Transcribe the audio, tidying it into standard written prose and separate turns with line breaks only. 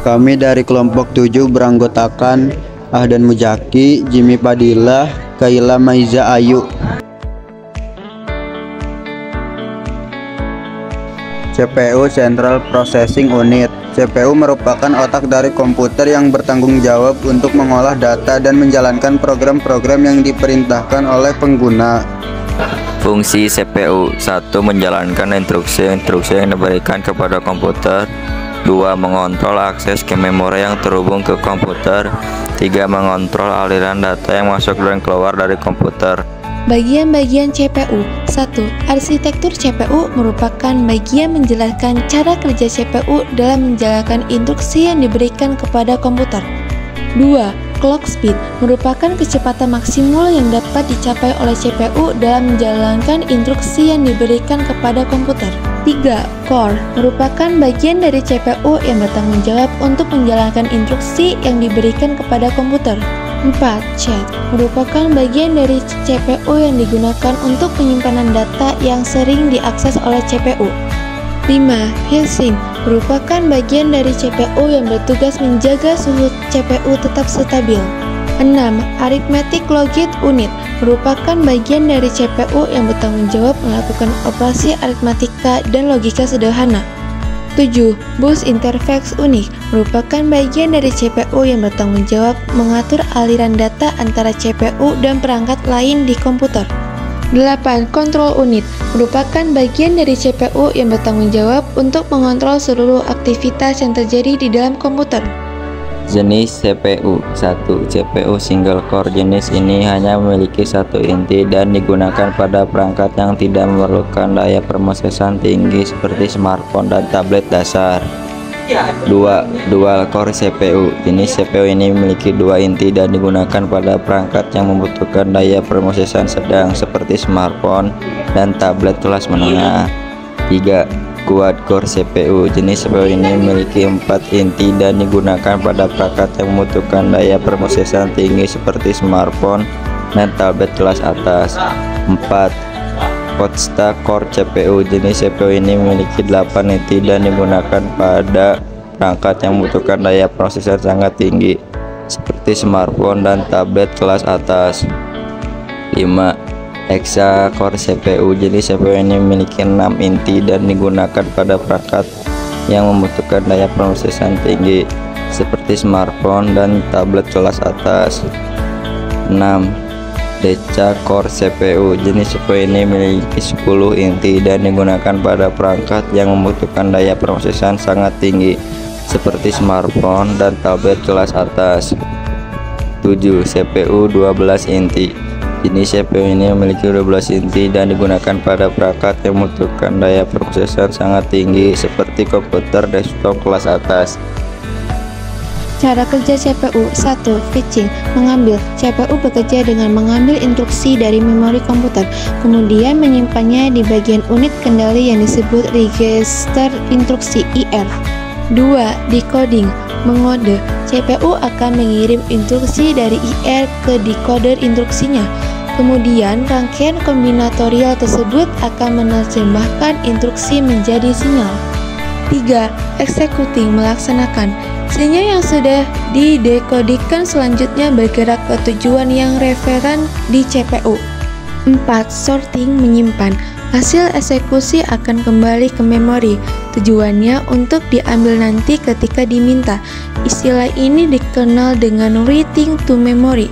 Kami dari kelompok 7 beranggotakan Ahdan Mujaki, Jimmy Fadilah, Kaila Maiza Ayu. CPU Central Processing Unit. CPU merupakan otak dari komputer yang bertanggung jawab untuk mengolah data dan menjalankan program-program yang diperintahkan oleh pengguna.
Fungsi CPU: 1. Menjalankan instruksi-instruksi yang diberikan kepada komputer. 2. Mengontrol akses ke memori yang terhubung ke komputer. 3. Mengontrol aliran data yang masuk dan keluar dari komputer.
Bagian-bagian CPU. 1. Arsitektur CPU merupakan bagian menjelaskan cara kerja CPU dalam menjalankan instruksi yang diberikan kepada komputer. 2. Clock speed merupakan kecepatan maksimal yang dapat dicapai oleh CPU dalam menjalankan instruksi yang diberikan kepada komputer. 3. Core merupakan bagian dari CPU yang bertanggung jawab untuk menjalankan instruksi yang diberikan kepada komputer. 4. Chat merupakan bagian dari CPU yang digunakan untuk penyimpanan data yang sering diakses oleh CPU. 5. Heatsink merupakan bagian dari CPU yang bertugas menjaga suhu CPU tetap stabil. 6. Arithmetic Logic Unit merupakan bagian dari CPU yang bertanggung jawab melakukan operasi aritmatika dan logika sederhana. 7. Bus Interface Unit merupakan bagian dari CPU yang bertanggung jawab mengatur aliran data antara CPU dan perangkat lain di komputer. 8. Control Unit merupakan bagian dari CPU yang bertanggung jawab untuk mengontrol seluruh aktivitas yang terjadi di dalam komputer.
Jenis CPU: 1. CPU single core. Jenis ini hanya memiliki satu inti dan digunakan pada perangkat yang tidak memerlukan daya permosesan tinggi seperti smartphone dan tablet dasar. 2. Dual core CPU. Jenis CPU ini memiliki dua inti dan digunakan pada perangkat yang membutuhkan daya permosesan sedang seperti smartphone dan tablet kelas menengah. 3. Quad core CPU. Jenis CPU ini memiliki 4 inti dan digunakan pada perangkat yang membutuhkan daya permosesan tinggi seperti smartphone dan tablet kelas atas. 4. Quad-stack core CPU. Jenis CPU ini memiliki 8 inti dan digunakan pada perangkat yang membutuhkan daya prosesor sangat tinggi seperti smartphone dan tablet kelas atas. 5. Hexa-core CPU. Jenis CPU ini memiliki 6 inti dan digunakan pada perangkat yang membutuhkan daya prosesan tinggi seperti smartphone dan tablet kelas atas. 6. Deca-core CPU. Jenis CPU ini memiliki 10 inti dan digunakan pada perangkat yang membutuhkan daya prosesan sangat tinggi seperti smartphone dan tablet kelas atas. 7. CPU 12 inti. Jenis CPU ini memiliki 12 inti dan digunakan pada perangkat yang membutuhkan daya prosesan sangat tinggi seperti komputer desktop kelas atas.
Cara kerja CPU. 1. Fetching mengambil. CPU bekerja dengan mengambil instruksi dari memori komputer, kemudian menyimpannya di bagian unit kendali yang disebut register instruksi IR. 2. Decoding mengode. CPU akan mengirim instruksi dari IR ke decoder instruksinya. Kemudian rangkaian kombinatorial tersebut akan menerjemahkan instruksi menjadi sinyal. 3. Executing melaksanakan. Sinyal yang sudah didekodikan selanjutnya bergerak ke tujuan yang referen di CPU. 4. Sorting menyimpan. Hasil eksekusi akan kembali ke memori, tujuannya untuk diambil nanti ketika diminta. Istilah ini dikenal dengan writing to memory.